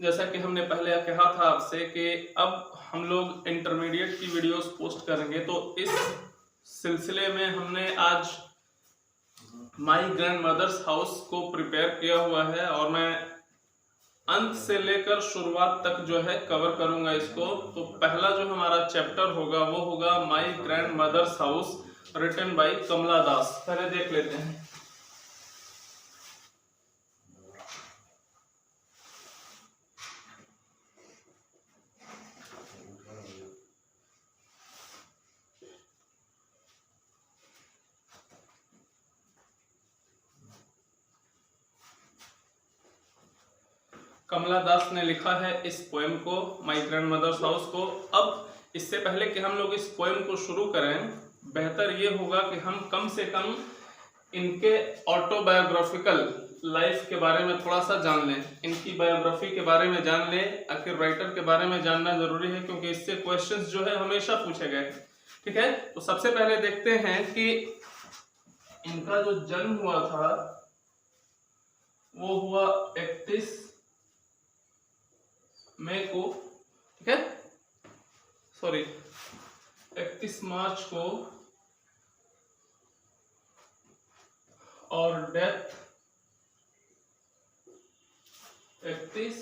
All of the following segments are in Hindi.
जैसा कि हमने पहले कहा था आपसे कि अब हम लोग इंटरमीडिएट की वीडियोस पोस्ट करेंगे, तो इस सिलसिले में हमने आज माई ग्रैंड मदर्स हाउस को प्रिपेयर किया हुआ है और मैं अंत से लेकर शुरुआत तक जो है कवर करूंगा इसको। तो पहला जो हमारा चैप्टर होगा वो होगा my grandmother's house, written by Kamala Das. पहले देख लेते हैं। कमला दास ने लिखा है इस पोएम को, माई ग्रैंड मदर्स हाउस को। अब इससे पहले कि हम लोग इस पोएम को शुरू करें, बेहतर ये होगा कि हम कम से कम इनके ऑटोबायोग्राफिकल लाइफ के बारे में थोड़ा सा जान लें, इनकी बायोग्राफी के बारे में जान लें। आखिर राइटर के बारे में जानना जरूरी है क्योंकि इससे क्वेश्चंस जो है हमेशा पूछे गए। ठीक है, तो सबसे पहले देखते हैं कि इनका जो जन्म हुआ था वो हुआ 31 मई को, ठीक है, सॉरी 31 मार्च को, और डेथ 31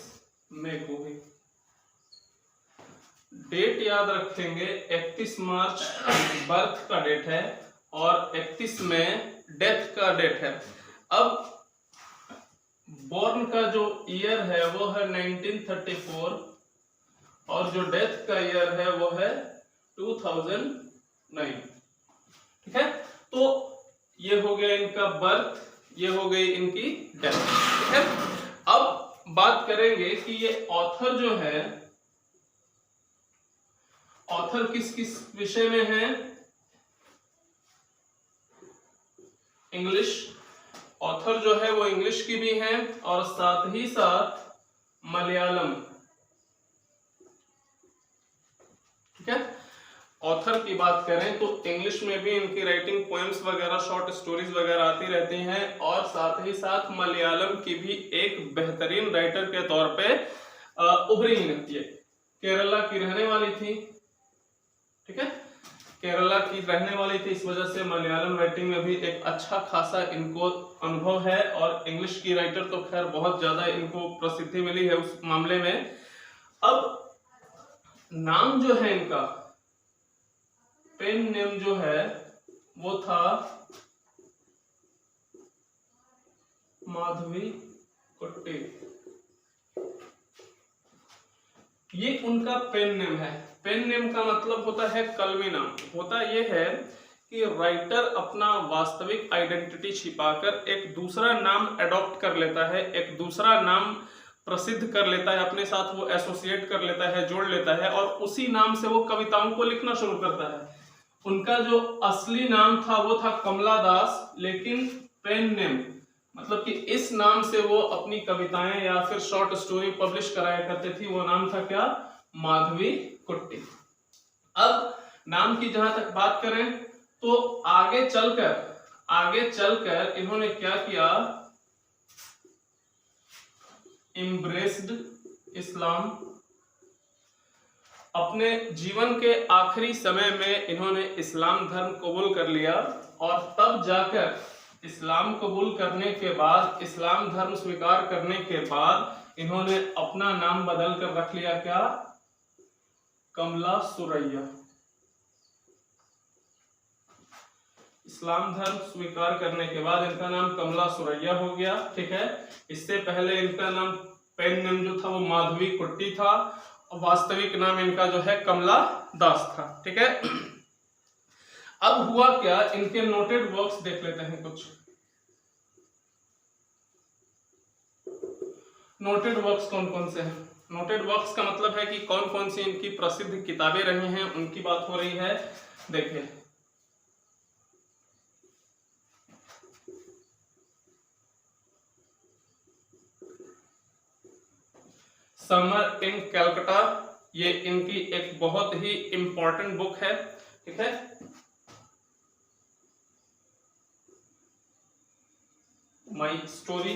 मई को हुई। डेट याद रखेंगे, 31 मार्च बर्थ का डेट है और 31 मई डेथ का डेट है। अब बॉर्न का जो ईयर है वो है 1934 और जो डेथ का ईयर है वो है 2009। ठीक है, तो ये हो गया इनका बर्थ, ये हो गई इनकी डेथ। ठीक है, अब बात करेंगे कि ये ऑथर जो है, ऑथर किस किस विषय में है। इंग्लिश, ऑथर जो है वो इंग्लिश की भी है और साथ ही साथ मलयालम। ठीक है, ऑथर की बात करें तो इंग्लिश में भी इनकी राइटिंग पोएम्स वगैरह, शॉर्ट स्टोरीज वगैरह आती रहती हैं और साथ ही साथ मलयालम की भी एक बेहतरीन राइटर के तौर पे उभरी रहती है। केरला की रहने वाली थी, ठीक है, केरला की रहने वाली थी, इस वजह से मलयालम राइटिंग में भी एक अच्छा खासा इनको अनुभव है और इंग्लिश की राइटर तो खैर बहुत ज्यादा इनको प्रसिद्धि मिली है उस मामले में। अब नाम जो है इनका, पेन नेम जो है वो था माधवी कुट्टी। ये उनका पेन नेम है। पेन नेम का मतलब होता है कलमी नाम। होता यह है कि राइटर अपना वास्तविक आइडेंटिटी छिपाकर एक दूसरा नाम एडॉप्ट कर लेता है, एक दूसरा नाम प्रसिद्ध कर लेता है, अपने साथ वो एसोसिएट कर लेता है, जोड़ लेता है और उसी नाम से वो कविताओं को लिखना शुरू करता है। उनका जो असली नाम था वो था कमला दास, लेकिन पेन नेम मतलब कि इस नाम से वो अपनी कविताएं या फिर शॉर्ट स्टोरी पब्लिश कराया करते थी। वो नाम था क्या? माधवी कुट्टी। अब नाम की जहां तक बात करें तो आगे चलकर इन्होंने क्या किया, एम्ब्रेस्ड इस्लाम। अपने जीवन के आखिरी समय में इन्होंने इस्लाम धर्म कबूल कर लिया और तब जाकर इस्लाम कबूल करने के बाद, इस्लाम धर्म स्वीकार करने के बाद इन्होंने अपना नाम बदल कर रख लिया, क्या? कमला सुरैया। इस्लाम धर्म स्वीकार करने के बाद इनका नाम कमला सुरैया हो गया। ठीक है, इससे पहले इनका नाम पेन नेम जो था वो माधवी कुट्टी था और वास्तविक नाम इनका जो है कमला दास था। ठीक है, अब हुआ क्या, इनके नोटेड वर्क्स देख लेते हैं कुछ। नोटेड वर्क्स कौन कौन से हैं? नोटेड वर्क्स का मतलब है कि कौन कौन सी इनकी प्रसिद्ध किताबें रही हैं, उनकी बात हो रही है। देखिए, समर इन कलकत्ता, ये इनकी एक बहुत ही इंपॉर्टेंट बुक है। ठीक है, माई स्टोरी,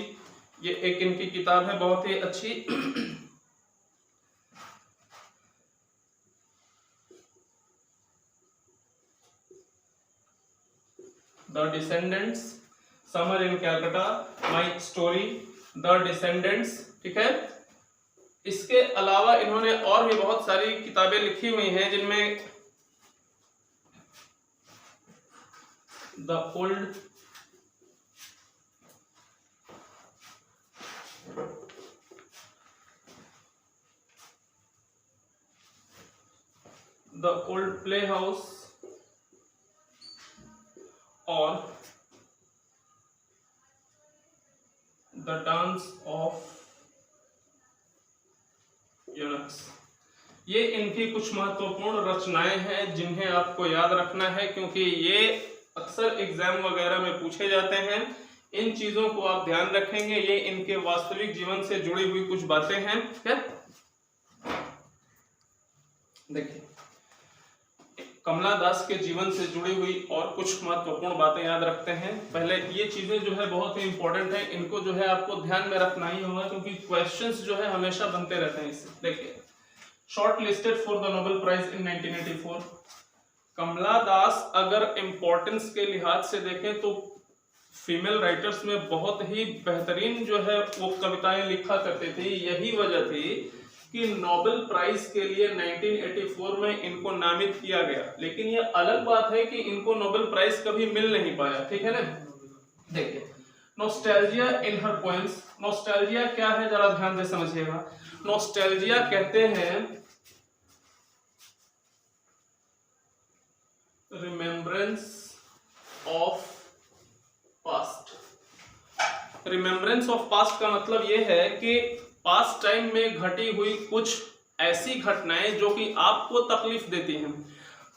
ये एक इनकी किताब है बहुत ही अच्छी। The descendants, summer in Calcutta, my story, the descendants, ठीक है। इसके अलावा इन्होंने और भी बहुत सारी किताबें लिखी हुई हैं जिनमें द ओल्ड प्ले हाउस और द डांस ऑफ यूनक्स, ये इनकी कुछ महत्वपूर्ण रचनाएं हैं जिन्हें आपको याद रखना है, क्योंकि ये अक्सर एग्जाम वगैरह में पूछे जाते हैं। इन चीजों को आप ध्यान रखेंगे, ये इनके वास्तविक जीवन से जुड़ी हुई कुछ बातें हैं। क्या देखिए, कमला दास के जीवन से जुड़ी हुई और कुछ महत्वपूर्ण बातें याद रखते हैं। पहले ये चीजें जो है बहुत ही इंपॉर्टेंट है, इनको जो है आपको ध्यान में रखना ही होगा, क्योंकि क्वेश्चंस जो है हमेशा बनते रहते हैं इससे। देखिए, shortlisted for the Nobel prize in 1984। Kamala Das अगर इम्पोर्टेंस के लिहाज से देखें तो फीमेल राइटर्स में बहुत ही बेहतरीन जो है वो कविताएं लिखा करते थे। यही वजह थी कि नोबेल प्राइज के लिए 1984 में इनको नामित किया गया। लेकिन ये अलग बात है कि इनको नोबेल प्राइज कभी मिल नहीं पाया, ठीक है ना। देखिए, नॉस्टैल्जिया इन हर पोएम्स। नॉस्टैल्जिया क्या है, जरा ध्यान से समझिएगा। नॉस्टैल्जिया कहते हैं remembrance of past. Remembrance of past का मतलब यह है कि पास्ट टाइम में घटी हुई कुछ ऐसी घटनाएं जो कि आपको तकलीफ देती हैं।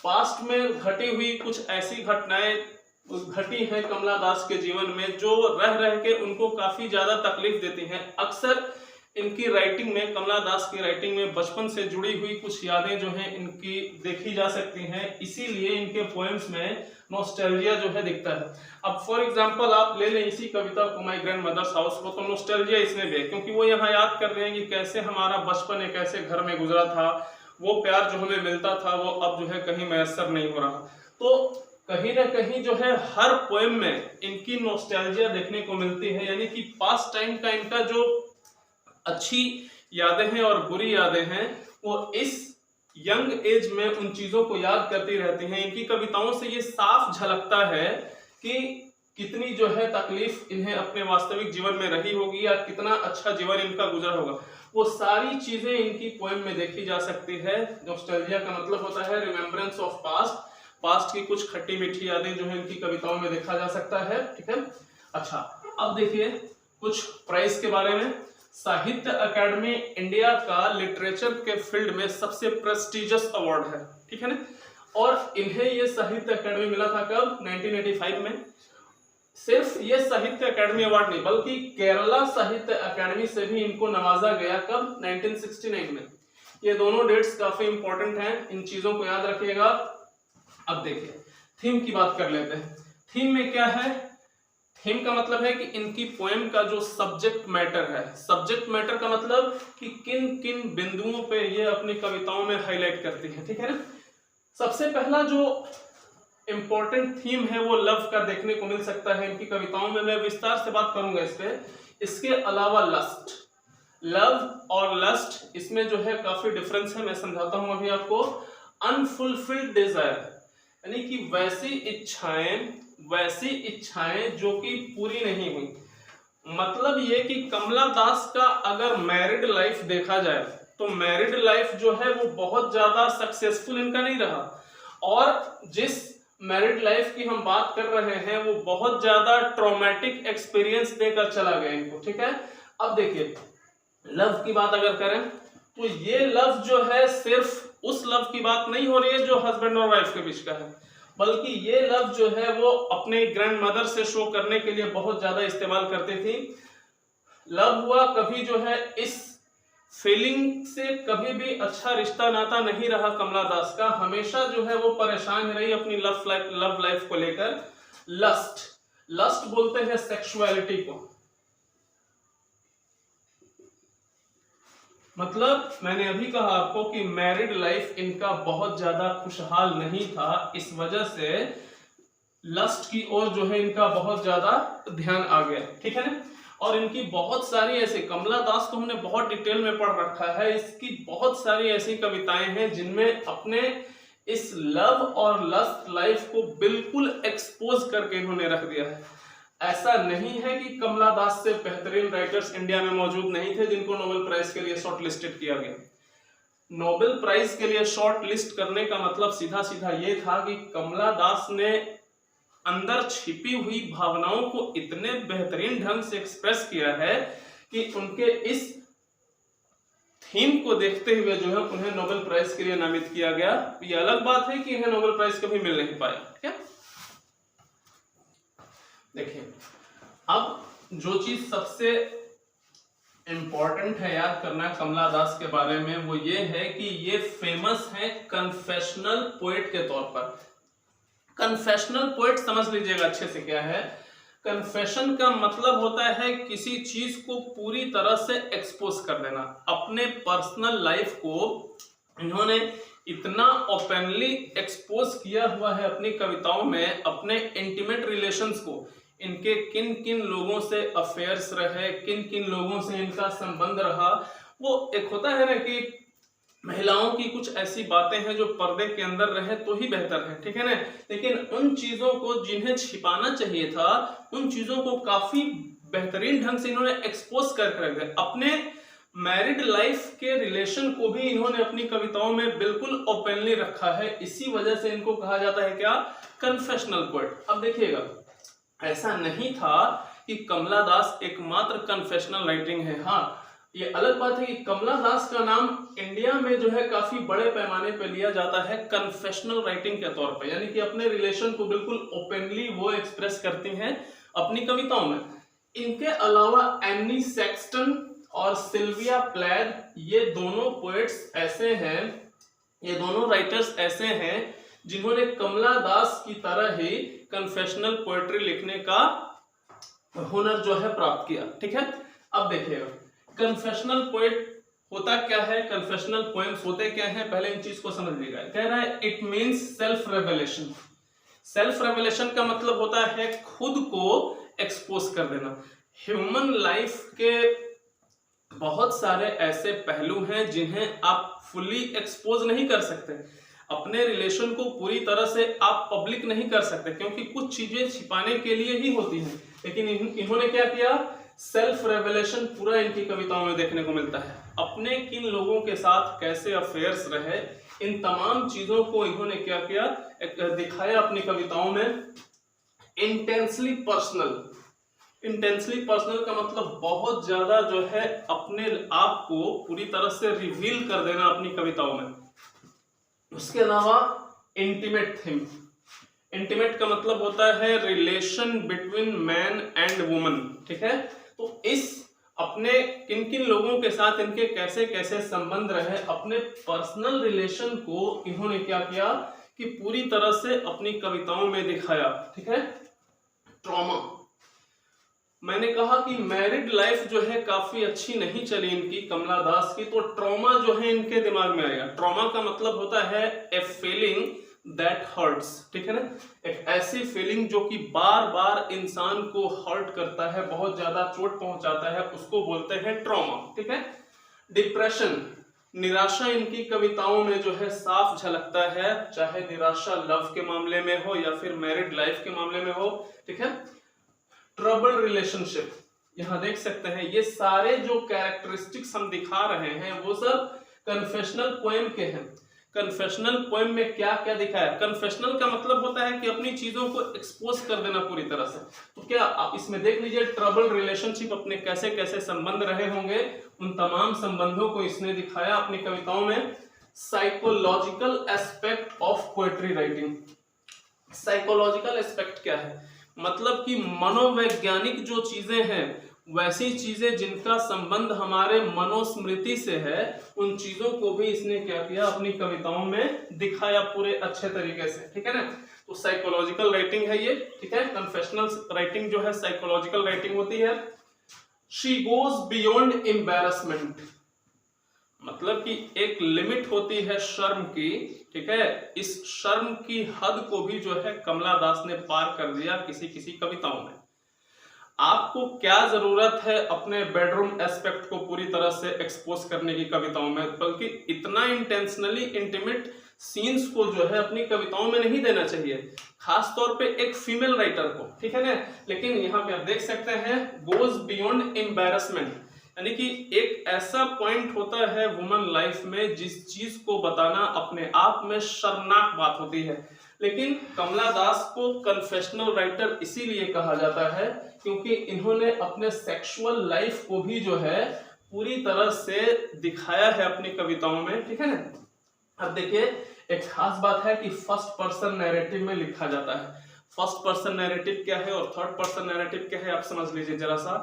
पास्ट में घटी हुई कुछ ऐसी घटनाएं घटी हैं कमला दास के जीवन में जो रह रह के उनको काफी ज्यादा तकलीफ देती हैं। अक्सर इनकी राइटिंग में, कमला दास की राइटिंग में बचपन से जुड़ी हुई कुछ यादें जो हैं इनकी देखी जा सकती हैं, इसीलिए इनके पोएम्स में नॉस्टैल्जिया जो है दिखता है। अब फॉर एग्जांपल आप ले लें इसी कविता को, माय ग्रैंड मदर्स हाउस को, तो नॉस्टैल्जिया इसमें भी है, क्योंकि वो यहाँ याद कर रहे हैं कि कैसे हमारा बचपन एक ऐसे घर में गुजरा था, वो प्यार जो हमें मिलता था वो अब जो है कहीं मैसर नहीं हो रहा। तो कहीं ना कहीं जो है हर पोएम में इनकी नॉस्टैल्जिया देखने को मिलती है, यानी कि पास्ट टाइम का इनका जो अच्छी यादें हैं और बुरी यादें हैं वो इस यंग एज में उन चीजों को याद करती रहती हैं। इनकी कविताओं से ये साफ झलकता है कि कितनी जो है तकलीफ इन्हें अपने वास्तविक जीवन में रही होगी या कितना अच्छा जीवन इनका गुजरा होगा, वो सारी चीजें इनकी पोएम में देखी जा सकती है। नॉस्टैल्जिया का मतलब होता है रिमेम्बरेंस ऑफ पास्ट, पास्ट की कुछ खट्टी मीठी यादें जो है इनकी कविताओं में देखा जा सकता है, ठीक है। अच्छा, अब देखिए कुछ प्राइज के बारे में। साहित्य अकादमी इंडिया का लिटरेचर के फील्ड में सबसे प्रेस्टिजियस अवार्ड है, ठीक है ना। और इन्हें ये साहित्य अकादमी मिला था कब, 1985 में। सिर्फ ये साहित्य अकादमी अवार्ड नहीं बल्कि केरला साहित्य अकादमी से भी इनको नवाजा गया, कब, 1969 में। ये दोनों डेट्स काफी इंपॉर्टेंट हैं, इन चीजों को याद रखिएगा। अब देखिए थीम की बात कर लेते हैं। थीम में क्या है, थीम का मतलब है कि इनकी पोएम का जो सब्जेक्ट मैटर है, सब्जेक्ट मैटर का मतलब कि किन किन बिंदुओं पे ये अपनी कविताओं में हाईलाइट करती है, ठीक है ना। सबसे पहला जो इंपॉर्टेंट थीम है वो लव का देखने को मिल सकता है इनकी कविताओं में, मैं विस्तार से बात करूंगा इस पे। इसके अलावा लस्ट, लव और लस्ट इसमें जो है काफी डिफरेंस है, मैं समझाता हूं अभी आपको। अनफुलफिल्ड डिजायर यानी कि वैसी इच्छाएं जो कि पूरी नहीं हुई। मतलब ये कि कमला दास का अगर मैरिड लाइफ देखा जाए तो मैरिड लाइफ जो है वो बहुत ज्यादा सक्सेसफुल इनका नहीं रहा, और जिस मैरिड लाइफ की हम बात कर रहे हैं वो बहुत ज्यादा ट्रॉमेटिक एक्सपीरियंस देकर चला गया इनको, ठीक है। अब देखिए लव की बात अगर करें तो ये लव जो है सिर्फ उस लव की बात नहीं हो रही है जो हस्बैंड और वाइफ के बीच का है, बल्कि ये लव जो है वो अपने ग्रैंड मदर से शो करने के लिए बहुत ज्यादा इस्तेमाल करती थी। लव हुआ कभी जो है इस फीलिंग से कभी भी अच्छा रिश्ता नाता नहीं रहा कमला दास का, हमेशा जो है वो परेशान रही अपनी लव लाइफ को लेकर। लस्ट बोलते हैं सेक्सुअलिटी को, मतलब मैंने अभी कहा आपको कि मैरिड लाइफ इनका बहुत ज्यादा खुशहाल नहीं था, इस वजह से लस्ट की ओर जो है इनका बहुत ज्यादा ध्यान आ गया, ठीक है ना। और इनकी बहुत सारी ऐसे, कमला दास को हमने बहुत डिटेल में पढ़ रखा है, इसकी बहुत सारी ऐसी कविताएं हैं जिनमें अपने इस लव और लस्ट लाइफ को बिल्कुल एक्सपोज करके इन्होंने रख दिया है। ऐसा नहीं है कि कमला दास से बेहतरीन राइटर्स इंडिया में मौजूद नहीं थे जिनको नोबेल प्राइज के लिए शॉर्ट लिस्टेड किया गया। नोबेल प्राइज के लिए शॉर्ट लिस्ट करने का मतलब सीधा सीधा ये था कि कमला दास ने अंदर छिपी हुई भावनाओं को इतने बेहतरीन ढंग से एक्सप्रेस किया है कि उनके इस थीम को देखते हुए जो है उन्हें नोबेल प्राइज के लिए नामित किया गया। ये अलग बात है कि इन्हें नोबेल प्राइज कभी मिल नहीं पाया, ठीक है। देखिए, अब जो चीज सबसे इंपॉर्टेंट है याद करना कमला दास के बारे में, वो ये है कि ये फेमस है कन्फेशनल पोएट के तौर पर। कन्फेशनल पोएट समझ लीजिएगा अच्छे से क्या है। कन्फेशन का मतलब होता है किसी चीज को पूरी तरह से एक्सपोज कर देना। अपने पर्सनल लाइफ को इन्होंने इतना ओपनली एक्सपोज किया हुआ है अपनी कविताओं में, अपने इंटीमेट रिलेशंस को, इनके किन किन लोगों से अफेयर्स रहे, किन किन लोगों से इनका संबंध रहा। वो एक होता है ना कि महिलाओं की कुछ ऐसी बातें हैं जो पर्दे के अंदर रहे तो ही बेहतर है, ठीक है ना। लेकिन उन चीजों को जिन्हें छिपाना चाहिए था, उन चीजों को काफी बेहतरीन ढंग से इन्होंने एक्सपोज करके रख दिया। अपने मैरिड लाइफ के रिलेशन को भी इन्होंने अपनी कविताओं में बिल्कुल ओपनली रखा है। इसी वजह से इनको कहा जाता है क्या, कन्फेशनल पोएट। अब देखिएगा, ऐसा नहीं था कि कमला दास एकमात्र कन्फेशनल राइटिंग है। हाँ, ये अलग बात है कि कमला दास का नाम इंडिया में जो है काफी बड़े पैमाने पर लिया जाता है कन्फेशनल राइटिंग के तौर पे, यानी कि अपने रिलेशन को बिल्कुल ओपनली वो एक्सप्रेस करती हैं अपनी कविताओं में। इनके अलावा एनी सेक्सटन और सिल्विया प्लैथ, ये दोनों पोएट्स ऐसे हैं, ये दोनों राइटर्स ऐसे हैं जिन्होंने कमला दास की तरह ही कन्फेशनल पोएट्री लिखने का हुनर जो है प्राप्त किया, ठीक है। अब देखिएगा, कन्फेशनल पोएट होता क्या है, कन्फेशनल पोएम्स होते क्या हैं, पहले इन चीज को समझ लीजिएगा। कह रहा है it means self revelation. Self revelation का मतलब होता है खुद को एक्सपोज कर देना। ह्यूमन लाइफ के बहुत सारे ऐसे पहलू हैं जिन्हें आप फुली एक्सपोज नहीं कर सकते, अपने रिलेशन को पूरी तरह से आप पब्लिक नहीं कर सकते, क्योंकि कुछ चीजें छिपाने के लिए ही होती हैं। लेकिन इन्होंने क्या किया, सेल्फ रेवलेशन पूरा इनकी कविताओं में देखने को मिलता है। अपने किन लोगों के साथ कैसे अफेयर्स रहे, इन तमाम चीजों को इन्होंने क्या किया, दिखाया अपनी कविताओं में। इंटेंसली पर्सनल, इंटेंसली पर्सनल का मतलब बहुत ज्यादा जो है अपने आप को पूरी तरह से रिवील कर देना अपनी कविताओं में। उसके अलावा इंटीमेट थीम, इंटीमेट का मतलब होता है relation between man and woman, ठीक है। तो इस अपने किन किन लोगों के साथ इनके कैसे कैसे संबंध रहे, अपने पर्सनल रिलेशन को इन्होंने क्या किया कि पूरी तरह से अपनी कविताओं में दिखाया, ठीक है। ट्रॉमा, मैंने कहा कि मैरिड लाइफ जो है काफी अच्छी नहीं चली इनकी, कमला दास की, तो ट्रॉमा जो है इनके दिमाग में आएगा। ट्रॉमा का मतलब होता है ए फीलिंग दैट हर्ट्स, ठीक है ना, एक ऐसी फीलिंग जो कि बार बार इंसान को हर्ट करता है, बहुत ज्यादा चोट पहुंचाता है, उसको बोलते हैं ट्रॉमा, ठीक है। डिप्रेशन, निराशा इनकी कविताओं में जो है साफ झलकता है, चाहे निराशा लव के मामले में हो या फिर मैरिड लाइफ के मामले में हो, ठीक है। ट्रबल रिलेशनशिप, यहां देख सकते हैं ये सारे जो कैरेक्टरिस्टिक्स हम दिखा रहे हैं वो सब कन्फेशनल पोएम के हैं। कन्फेशनल पोएम में क्या क्या दिखाया, कन्फेशनल का मतलब होता है कि अपनी चीजों को एक्सपोज कर देना पूरी तरह से। तो क्या आप इसमें देख लीजिए, ट्रबल रिलेशनशिप, अपने कैसे कैसे संबंध रहे होंगे, उन तमाम संबंधों को इसने दिखाया अपनी कविताओं में। Psychological aspect of poetry writing, psychological aspect क्या है, मतलब कि मनोवैज्ञानिक जो चीजें हैं, वैसी चीजें जिनका संबंध हमारे मनुस्मृति से है, उन चीजों को भी इसने क्या किया, अपनी कविताओं में दिखाया पूरे अच्छे तरीके से, ठीक है ना। तो साइकोलॉजिकल राइटिंग है ये, ठीक है। कन्फेशनल राइटिंग जो है साइकोलॉजिकल राइटिंग होती है। शी गोज बियॉन्ड एम्बैरसमेंट, मतलब मतलब कि एक लिमिट होती है शर्म की, ठीक है, इस शर्म की हद को भी जो है कमला दास ने पार कर दिया किसी किसी कविताओं में। आपको क्या जरूरत है अपने बेडरूम एस्पेक्ट को पूरी तरह से एक्सपोज करने की कविताओं में, बल्कि इतना इंटेंशनली इंटीमेट सीन्स को जो है अपनी कविताओं में नहीं देना चाहिए, खास तौर पे एक फीमेल राइटर को, ठीक है ना। लेकिन यहाँ पे आप देख सकते हैं गोज बियॉन्ड एम्बैरेसमेंट, यानी कि एक ऐसा पॉइंट होता है वुमन लाइफ में जिस चीज को बताना अपने आप में शर्मनाक बात होती है। लेकिन कमला दास को कन्फेशनल राइटर इसीलिए कहा जाता है क्योंकि इन्होंने अपने सेक्सुअल लाइफ को भी जो है पूरी तरह से दिखाया है अपनी कविताओं में, ठीक है ना। अब देखिए एक खास बात है कि फर्स्ट पर्सन नैरेटिव में लिखा जाता है। फर्स्ट पर्सन नैरेटिव क्या है और थर्ड पर्सन नैरेटिव क्या है आप समझ लीजिए जरा सा।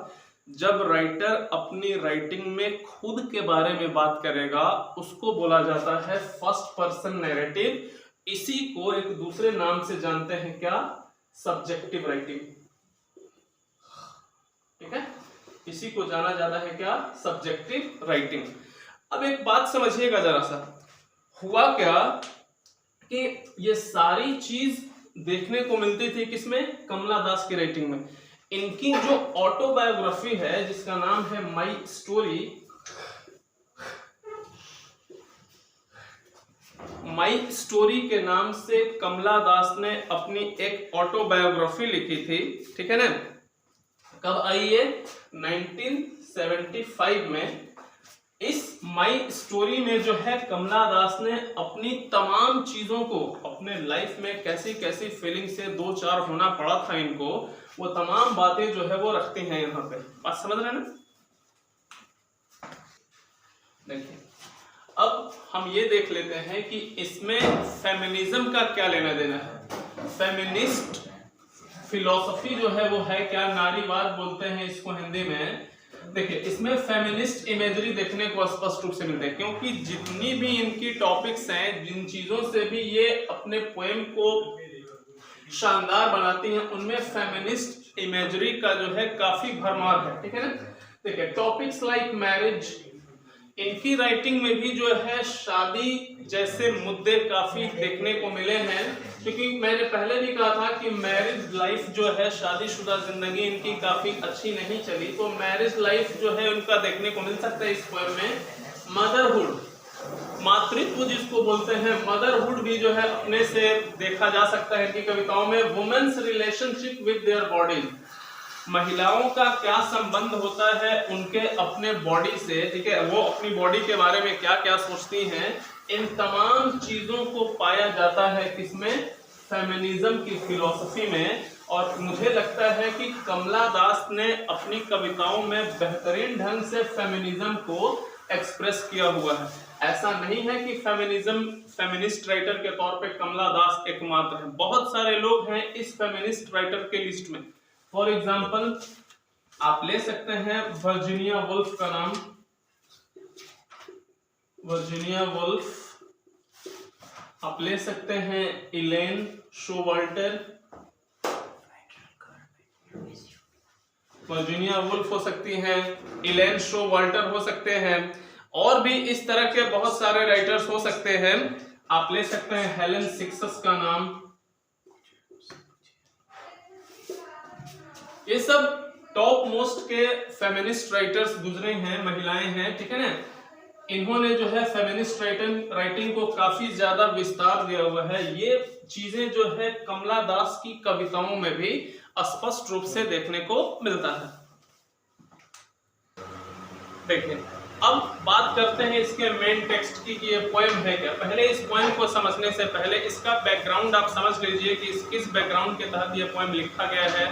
जब राइटर अपनी राइटिंग में खुद के बारे में बात करेगा उसको बोला जाता है फर्स्ट पर्सन नैरेटिव। इसी को एक दूसरे नाम से जानते हैं क्या, सब्जेक्टिव राइटिंग, ठीक है, इसी को जाना जाता है क्या, सब्जेक्टिव राइटिंग। अब एक बात समझिएगा जरा सा, हुआ क्या कि ये सारी चीज देखने को मिलती थी किसमें, कमला दास की राइटिंग में। इनकी जो ऑटोबायोग्राफी है जिसका नाम है माई स्टोरी, माई स्टोरी के नाम से कमला दास ने अपनी एक ऑटोबायोग्राफी लिखी थी, ठीक है ना। कब आई है, 1975 में। इस माई स्टोरी में जो है कमला दास ने अपनी तमाम चीजों को, अपने लाइफ में कैसी कैसी फीलिंग से दो चार होना पड़ा था इनको, वो तमाम बातें जो है वो रखती हैं यहाँ पे। बात समझ रहे हैं ना। देखिए अब हम ये देख लेते हैं कि इसमें फेमिनिज्म का क्या लेना देना है। फेमिनिस्ट फिलॉसफी जो है वो है क्या, नारीवाद बोलते हैं इसको हिंदी में। देखिए इसमें फेमिनिस्ट इमेजरी देखने को स्पष्ट रूप से मिलते हैं क्योंकि जितनी भी इनकी टॉपिक्स हैं, जिन चीजों से भी ये अपने पोएम को शानदार बनाती हैं, उनमें फेमिनिस्ट इमेजरी का जो है काफी भरमार है, ठीक है ना। देखिए टॉपिक्स लाइक मैरिज, इनकी राइटिंग में भी जो है शादी जैसे मुद्दे काफी देखने को मिले हैं, क्योंकि मैंने पहले भी कहा था कि मैरिज लाइफ जो है, शादीशुदा जिंदगी इनकी काफी अच्छी नहीं चली, तो मैरिज लाइफ जो है उनका देखने को मिल सकता है इस पोएम में। मदरहुड, मातृत्व जिसको बोलते हैं, मदरहुड भी जो है अपने से देखा जा सकता है इनकी कविताओं में। Women's relationship with their bodies, महिलाओं का क्या संबंध होता है उनके अपने बॉडी से, ठीक है, वो अपनी बॉडी के बारे में क्या क्या सोचती हैं, इन तमाम चीजों को पाया जाता है किसमें, फेमिनिज्म की फिलॉसफी में। और मुझे लगता है कि कमला दास ने अपनी कविताओं में बेहतरीन ढंग से फेमिनिज्म को एक्सप्रेस किया हुआ है। ऐसा नहीं है कि फेमिनिस्ट राइटर के तौर पे कमला दास एकमात्र है, बहुत सारे लोग हैं इस फेमिनिस्ट राइटर के लिस्ट में। फॉर एग्जाम्पल आप ले सकते हैं वर्जीनिया वुल्फ का नाम, वर्जीनिया वुल्फ, आप ले सकते हैं इलेन शोवाल्टर, वर्जीनिया वुल्फ हो सकती हैं, इलेन शोवाल्टर हो सकते हैं, और भी इस तरह के बहुत सारे राइटर्स हो सकते हैं। आप ले सकते हैं हेलेन सिक्सस का नाम। ये सब टॉप मोस्ट के फेमिनिस्ट राइटर्स गुजरे हैं, महिलाएं हैं, ठीक है ना। इन्होंने जो है फेमिनिस्ट राइटिंग को काफी ज्यादा विस्तार दिया हुआ है। ये चीजें जो है कमला दास की कविताओं में भी स्पष्ट रूप से देखने को मिलता है। देखिए अब बात करते हैं इसके मेन टेक्स्ट की कि ये पोएम है क्या। पहले इस पोएम को समझने से पहले इसका बैकग्राउंड आप समझ लीजिए कि किस बैकग्राउंड के तहत ये पोएम लिखा गया है,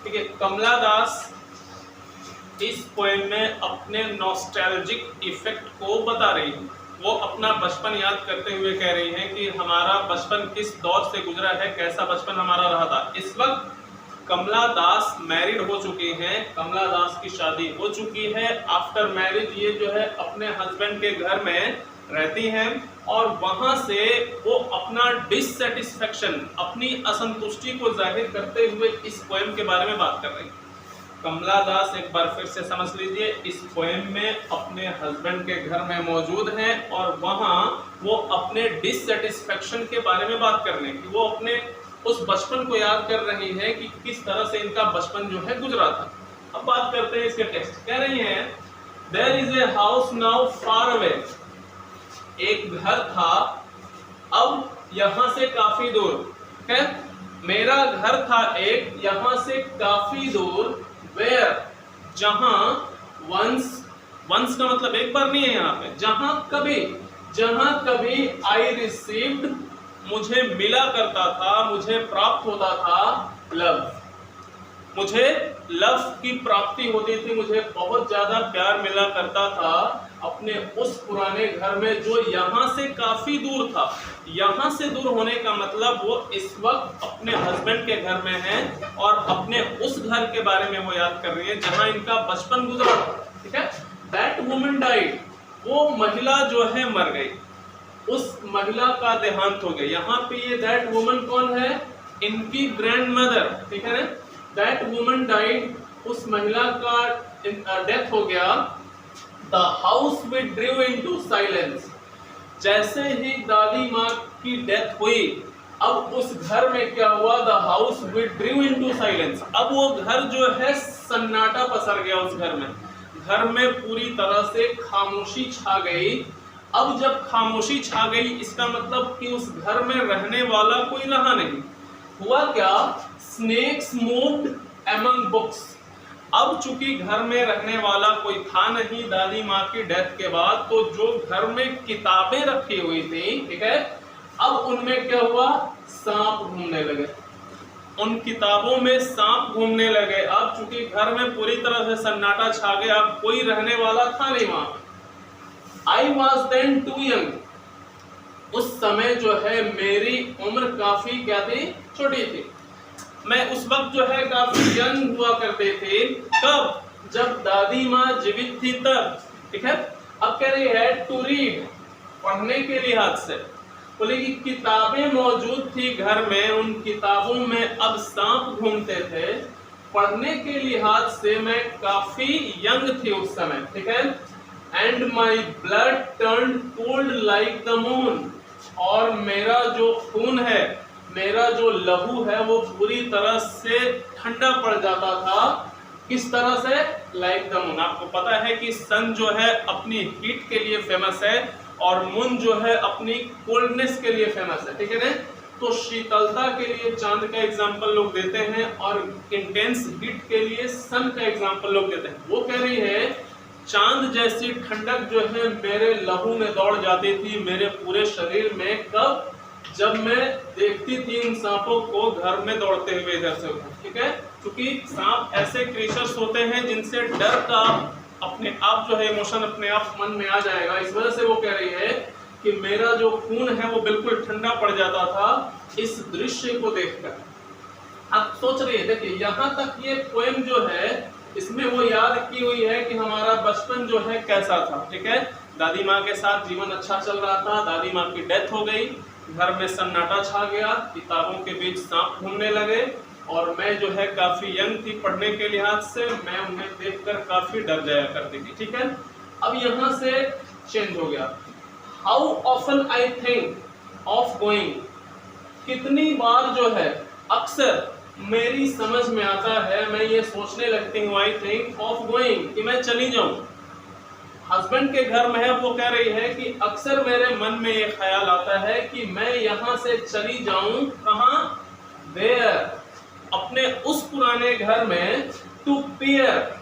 ठीक है। कमला दास इस पोएम में अपने नॉस्टैल्जिक इफेक्ट को बता रही है। वो अपना बचपन याद करते हुए कह रही हैं कि हमारा बचपन किस दौर से गुजरा है, कैसा बचपन हमारा रहा था। इस वक्त कमला दास मैरिड हो चुकी हैं, कमला दास की शादी हो चुकी है। आफ्टर मैरिज ये जो है अपने हस्बैंड के घर में रहती हैं और वहां से वो अपना डिससेटिस्फेक्शन, अपनी असंतुष्टि को जाहिर करते हुए इस पोएम के बारे में बात कर रही हैं। कमला दास, एक बार फिर से समझ लीजिए, इस पोएम में अपने हस्बैंड के घर में मौजूद हैं और वहां वो अपने डिससेटिस्फेक्शन के बारे में बात कर रहे हैं कि वो अपने उस बचपन को याद कर रही है कि किस तरह से इनका बचपन जो है गुजरा था। अब बात करते हैं इसके टेक्स्ट। कह रही हैं there is a house now far away, एक घर था अब यहां से काफी दूर है। मेरा घर था एक यहां से काफी दूर, वेयर जहां, वंस का मतलब एक बार नहीं है यहाँ पे, जहां कभी आई रिसीव्ड मुझे मिला करता था, मुझे प्राप्त होता था लव, मुझे लव की प्राप्ति होती थी, मुझे बहुत ज्यादा प्यार मिला करता था अपने उस पुराने घर में जो यहाँ से काफी दूर था। यहाँ से दूर होने का मतलब वो इस वक्त अपने हस्बैंड के घर में है और अपने उस घर के बारे में वो याद कर रही है जहाँ इनका बचपन गुजरा था। ठीक है, दैट वुमन डाइड, वो महिला जो है मर गई, उस महिला का देहांत हो गया। यहाँ पे ये दैट वुमन कौन है? इनकी ग्रैंड मदर। ठीक है ना, दैट वुमन डाइड, उस महिला का डेथ हो गया। The house withdrew into silence, जैसे ही दादी माँ की डेथ हुई अब उस घर में क्या हुआ? The house withdrew into silence, अब वो घर जो है सन्नाटा पसर गया। उस घर में पूरी तरह से खामोशी छा गई। अब जब खामोशी छा गई इसका मतलब कि उस घर में रहने वाला कोई रहा नहीं। हुआ क्या? स्नेक्स मूव्ड अमंग बुक्स, अब चूंकि घर में रहने वाला कोई था नहीं दादी माँ की डेथ के बाद, तो जो घर में किताबें रखी हुई थी, ठीक है, अब उनमें क्या हुआ? सांप घूमने लगे, उन किताबों में सांप घूमने लगे। अब चूंकि घर में पूरी तरह से सन्नाटा छा गया, अब कोई रहने वाला था नहीं वहां। I was then too young, उस समय जो है मेरी उम्र काफी क्या थी? छोटी थी। मैं उस वक्त जो है काफी यंग हुआ करते थे। कब? जब दादी माँ जीवित थी तब। ठीक है, अब कह रही है टू रीड, पढ़ने के लिहाज से, बोले कि किताबें मौजूद थी घर में, उन किताबों में अब सांप घूमते थे। पढ़ने के लिहाज से मैं काफी यंग थी उस समय। ठीक है, and my blood turn cold like the moon, और मेरा जो खून है, मेरा जो लहू है वो पूरी तरह से ठंडा पड़ जाता था। किस तरह से? Like the moon. आपको पता है कि सन जो है अपनी हीट के लिए फेमस है और मून जो है अपनी कोल्डनेस के लिए फेमस है। ठीक है ना, तो शीतलता के लिए चांद का एग्जांपल लोग देते हैं और इंटेंस हीट के लिए सन का एग्जांपल लोग देते हैं। वो कह रही है चांद जैसी ठंडक जो है मेरे लहू में दौड़ जाती थी, मेरे पूरे शरीर में। कब? जब मैं देखती थी इन सांपों को घर में दौड़ते हुए इधर से उधर। ठीक है, क्योंकि सांप ऐसे क्रीचर्स होते हैं जिनसे डर का अपने आप जो है इमोशन अपने आप मन में आ जाएगा। इस वजह से वो कह रही है कि मेरा जो खून है वो बिल्कुल ठंडा पड़ जाता था इस दृश्य को देखकर। आप सोच रही है, देखिए यहाँ तक ये पोएम जो है इसमें वो याद की हुई है कि हमारा बचपन जो है कैसा था। ठीक है, दादी माँ के साथ जीवन अच्छा चल रहा था, दादी माँ की डेथ हो गई, घर में सन्नाटा छा गया, किताबों के बीच सांप घूमने लगे और मैं जो है काफी यंग थी पढ़ने के लिहाज से, मैं उन्हें देखकर काफी डर जाया करती थी। ठीक है, अब यहाँ से चेंज हो गया। How often I think of going, कितनी बार जो है अक्सर मेरी समझ में आता है, मैं ये सोचने लगती हूँ, आई थिंक ऑफ गोइंग, कि मैं चली जाऊं। हस्बैंड के घर में है, वो कह रही है कि अक्सर मेरे मन में ये ख्याल आता है कि मैं यहाँ से चली जाऊं। कहाँ? देयर, अपने उस पुराने घर में। टू पियर,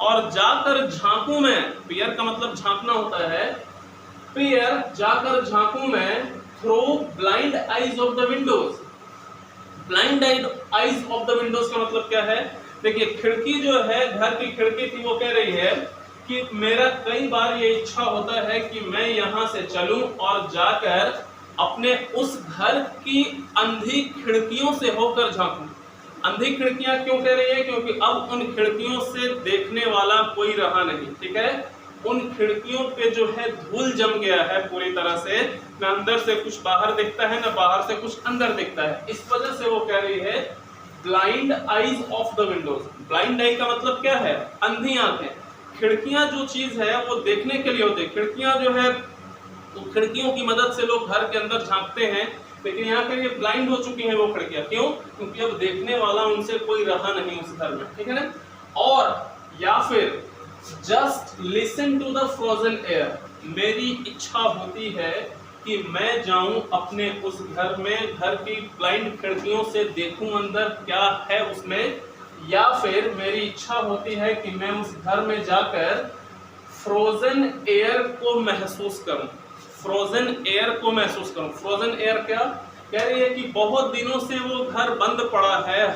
और जाकर झांकू मैं, पियर का मतलब झांकना होता है, पियर जाकर झांकू मैं, through blind eyes of the windows. Blind eyes of the Windows का मतलब क्या है? देखिए खिड़की जो है, घर की खिड़की थी, वो कह रही है कि मेरा कई बार ये इच्छा होता है कि मैं यहाँ से चलूं और जाकर अपने उस घर की अंधी खिड़कियों से होकर झांकूं। अंधी खिड़कियां क्यों कह रही है? क्योंकि अब उन खिड़कियों से देखने वाला कोई रहा नहीं। ठीक है, उन खिड़कियों पे जो है धूल जम गया है पूरी तरह से, न अंदर से कुछ बाहर दिखता है, न बाहर से कुछ अंदर दिखता है। इस वजह से वो कह रही है blind eyes of the windows. Blind eye का मतलब क्या है? अंधी आंखें। खिड़कियां जो चीज है वो देखने के लिए होती है। खिड़कियां जो है तो खिड़कियों की मदद से लोग घर के अंदर झांकते हैं, लेकिन यहाँ पे ये ब्लाइंड हो चुकी हैं वो खिड़कियां। क्यों? क्योंकि अब देखने वाला उनसे कोई रहा नहीं उस घर में, ठीक है ना। और या फिर just listen to the frozen air, मेरी इच्छा होती है कि मैं जाऊं अपने उस घर में, घर की ब्लाइंड खिड़कियों से देखूं अंदर क्या है उसमें, या फिर मेरी इच्छा होती है कि मैं उस घर में जाकर फ्रोजन एयर को महसूस करूं। फ्रोजन एयर को महसूस करूं। फ्रोजन एयर क्या कह रही है? कि बहुत दिनों से वो घर बंद पड़ा है।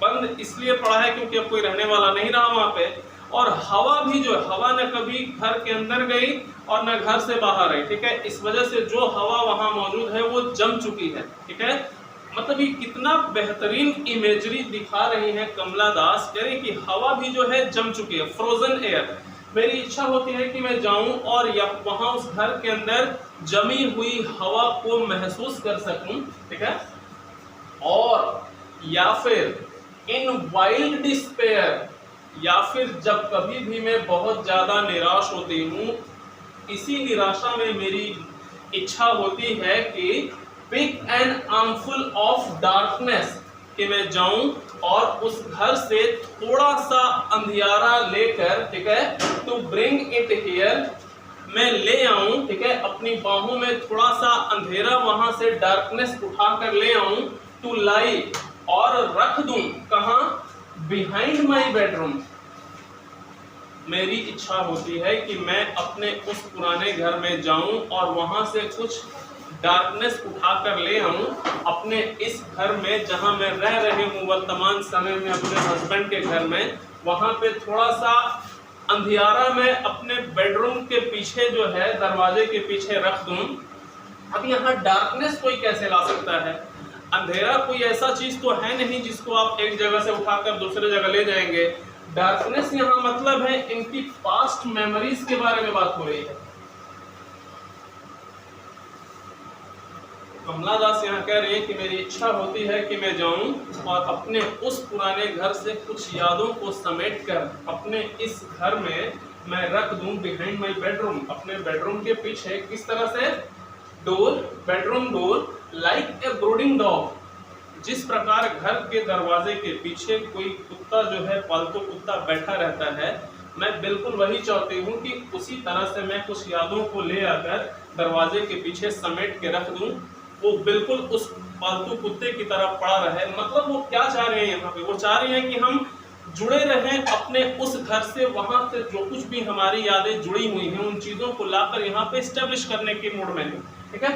बंद इसलिए पड़ा है क्योंकि अब कोई रहने वाला नहीं रहा वहां पे, और हवा भी जो है, हवा न कभी घर के अंदर गई और न घर से बाहर आई, ठीक है। इस वजह से जो हवा वहां मौजूद है वो जम चुकी है, ठीक है। मतलब ये कितना बेहतरीन इमेजरी दिखा रही है कमला दास। कह रही कि हवा भी जो है जम चुकी है, फ्रोजन एयर। मेरी इच्छा होती है कि मैं जाऊं और वहां उस घर के अंदर जमी हुई हवा को महसूस कर सकूं, ठीक है। और या फिर इन वाइल्ड डिस्पेयर, या फिर जब कभी भी मैं बहुत ज्यादा निराश होती हूँ, इसी निराशा में मेरी इच्छा होती है कि pick an armful of darkness, कि मैं जाऊं और उस घर से थोड़ा सा अंधियारा लेकर, ठीक है, टू ब्रिंग इट हियर, मैं ले आऊं, ठीक है, अपनी बाहों में थोड़ा सा अंधेरा वहां से डार्कनेस उठाकर ले आऊं, टू लाई, और रख दूं कहां? Behind my bedroom. मेरी इच्छा होती है कि मैं अपने उस पुराने घर में जाऊं और वहां से कुछ डार्कनेस उठाकर ले आऊं अपने इस घर में जहां मैं रह रही हूं वर्तमान समय में अपने हस्बैंड के घर में, वहां पे थोड़ा सा अंधियारा मैं अपने बेडरूम के पीछे जो है दरवाजे के पीछे रख दूं। अब यहाँ डार्कनेस कोई कैसे ला सकता है? अंधेरा कोई ऐसा चीज तो है नहीं जिसको आप एक जगह से उठाकर दूसरे जगह ले जाएंगे। डार्कनेस यहाँ मतलब है इनकी पास्ट मेमोरीज के बारे में बात हो रही है। कमला दास यहाँ कह रही है कि मेरी इच्छा होती है कि मैं जाऊं और अपने उस पुराने घर से कुछ यादों को समेटकर अपने इस घर में मैं रख दूं बिहाइंड माय बेडरूम, अपने बेडरूम के पीछे। किस तरह से? Door, bedroom door, like a brooding dog. जिस प्रकार घर के दरवाजे के पीछे कोई कुत्ता जो है, पालतू कुत्ता बैठा रहता है, मैं बिल्कुल वही चाहती हूँ कि उसी तरह से मैं कुछ यादों को ले आकर दरवाजे के पीछे समेट के रख दूं, वो बिल्कुल उस पालतू कुत्ते की तरह पड़ा रहे। मतलब वो क्या चाह रहे हैं यहाँ पे? वो चाह रहे हैं कि हम जुड़े रहें अपने उस घर से, वहां से जो कुछ भी हमारी यादें जुड़ी हुई हैं उन चीजों को लाकर यहाँ पे एस्टेब्लिश करने के मूड में है, ठीक है।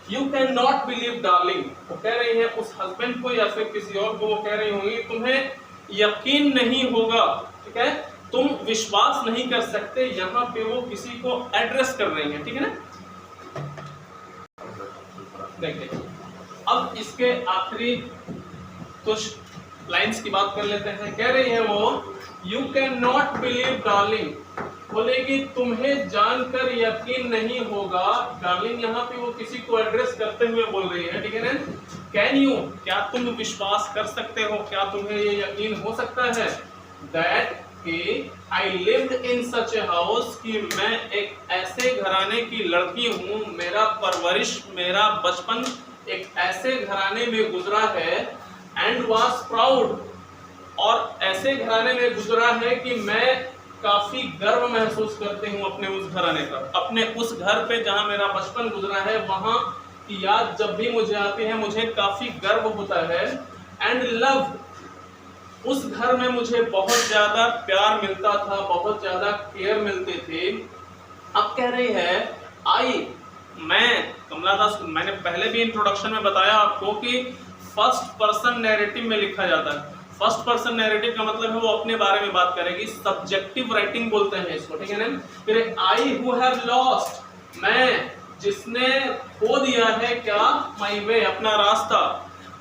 You can not believe darling, वो कह रही है उस हस्बैंड को या फिर किसी और को, वो कह रही होंगी तुम्हें यकीन नहीं होगा, ठीक है, तुम विश्वास नहीं कर सकते। यहाँ पे वो किसी को एड्रेस कर रही है, ठीक है ना। देखिए अब इसके आखिरी कुछ लाइंस की बात कर लेते हैं। कह रही है वो, you can not believe darling, बोलेगी तुम्हें जानकर यकीन नहीं होगा। डार्लिंग यहाँ पे वो किसी को एड्रेस करते हुए बोल रही है, ठीक है ना। कैन यू, क्या तुम विश्वास कर सकते हो, क्या तुम्हें ये यकीन हो सकता है, दैट कि I lived in such a house, कि मैं एक ऐसे घराने की लड़की हूँ, मेरा परवरिश, मेरा बचपन एक ऐसे घराने में गुजरा है, एंड वॉज प्राउड, और ऐसे घराने में गुजरा है कि मैं काफी गर्व महसूस करती हूँ अपने उस घराने पर, अपने उस घर पे जहाँ मेरा बचपन गुजरा है, वहां की याद जब भी मुझे आती है मुझे काफी गर्व होता है। एंड लव, उस घर में मुझे बहुत ज्यादा प्यार मिलता था, बहुत ज्यादा केयर मिलते थे। अब कह रही है आई, मैं कमला दास, मैंने पहले भी इंट्रोडक्शन में बताया आपको कि फर्स्ट पर्सन नैरेटिव में लिखा जाता है। फर्स्ट पर्सन नैरेटिव का मतलब है वो अपने बारे में बात करेगी, सब्जेक्टिव राइटिंग बोलते हैं इसको, ठीक है ना। फिर आई हु हैव लॉस्ट, मैं जिसने खो दिया है क्या, माई वे, अपना रास्ता,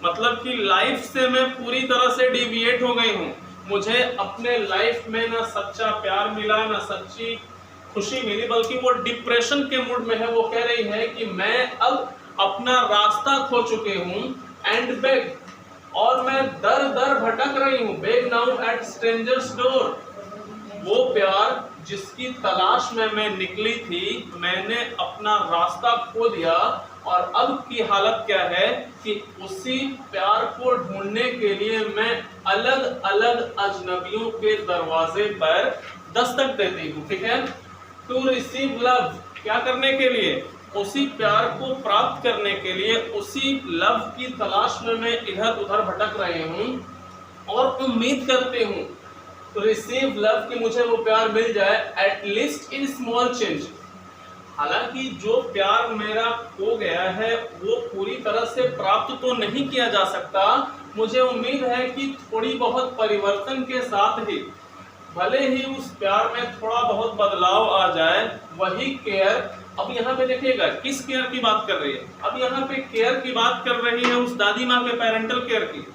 मतलब कि लाइफ से मैं पूरी तरह से डिविएट हो गई हूँ, मुझे अपने लाइफ में ना सच्चा प्यार मिला, ना सच्ची खुशी मिली, बल्कि वो डिप्रेशन के मूड में है। वो कह रही है कि मैं अब अपना रास्ता खो चुके हूँ, एंड बेग, और मैं दर दर भटक रही हूँ, beg now at strangers door. वो प्यार जिसकी तलाश में मैं निकली थी, मैंने अपना रास्ता खो दिया और अब की हालत क्या है कि उसी प्यार को ढूंढने के लिए मैं अलग अलग अजनबियों के दरवाजे पर दस्तक देती हूँ। ठीक है, टू रिसीव लव, क्या करने के लिए? उसी प्यार को प्राप्त करने के लिए, उसी लव की तलाश में मैं इधर उधर भटक रही हूँ और उम्मीद करती हूँ तो रिसीव लव कि मुझे वो प्यार मिल जाए, at least in small change. हालांकि जो प्यार मेरा खो गया है वो पूरी तरह से प्राप्त तो नहीं किया जा सकता, मुझे उम्मीद है कि थोड़ी बहुत परिवर्तन के साथ ही, भले ही उस प्यार में थोड़ा बहुत बदलाव आ जाए, वही केयर। अब यहाँ पे देखिएगा किस केयर की बात कर रही है, अब यहाँ पे केयर की बात कर रही है उस दादी माँ के पेरेंटल केयर की।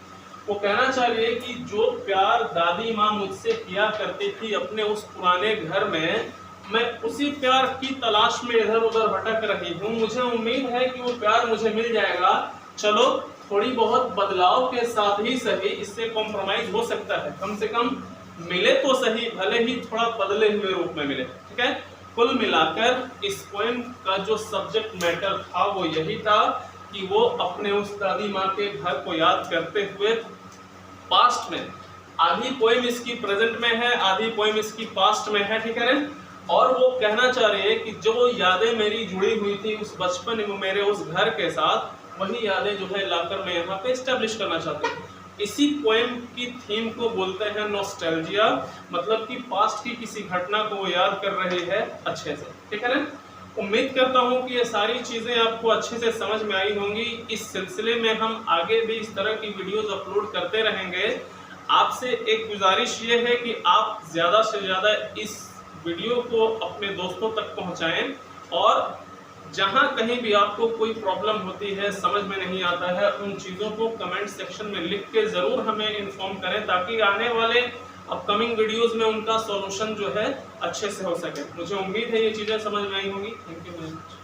वो कहना चाह रही है कि जो प्यार दादी माँ मुझसे किया करती थी अपने उस पुराने घर में, मैं उसी प्यार की तलाश में इधर उधर भटक रही हूँ। मुझे उम्मीद है कि वो प्यार मुझे मिल जाएगा। चलो थोड़ी बहुत बदलाव के साथ ही सही, इससे कॉम्प्रोमाइज हो सकता है, कम से कम मिले तो सही, भले ही थोड़ा बदले हुए रूप में मिले। ठीक है, कुल मिलाकर इस पोएम का जो सब्जेक्ट मैटर था वो यही था कि वो अपने उस दादी माँ के घर को याद करते हुए पास्ट में, आधी पोएम इसकी प्रेजेंट में है, आधी पोएम इसकी पास्ट में है। ठीक है, और वो कहना चाह रही है कि जो यादें मेरी जुड़ी हुई थी उस बचपन में मेरे उस घर के साथ, वही यादें जो है लाकर मैं यहाँ पे एस्टेब्लिश करना चाहती हूँ। इसी पोएम की थीम को बोलते हैं नॉस्टैल्जिया, मतलब कि पास्ट की किसी घटना को वो याद कर रही है अच्छे से। ठीक है ना, उम्मीद करता हूँ कि ये सारी चीज़ें आपको अच्छे से समझ में आई होंगी। इस सिलसिले में हम आगे भी इस तरह की वीडियोस अपलोड करते रहेंगे। आपसे एक गुजारिश ये है कि आप ज़्यादा से ज़्यादा इस वीडियो को अपने दोस्तों तक पहुँचाएँ, और जहाँ कहीं भी आपको कोई प्रॉब्लम होती है, समझ में नहीं आता है, उन चीज़ों को कमेंट सेक्शन में लिख के ज़रूर हमें इन्फॉर्म करें, ताकि आने वाले अपकमिंग वीडियोस में उनका सॉल्यूशन जो है अच्छे से हो सके। मुझे उम्मीद है ये चीज़ें समझ में आई होंगी। Thank you very much.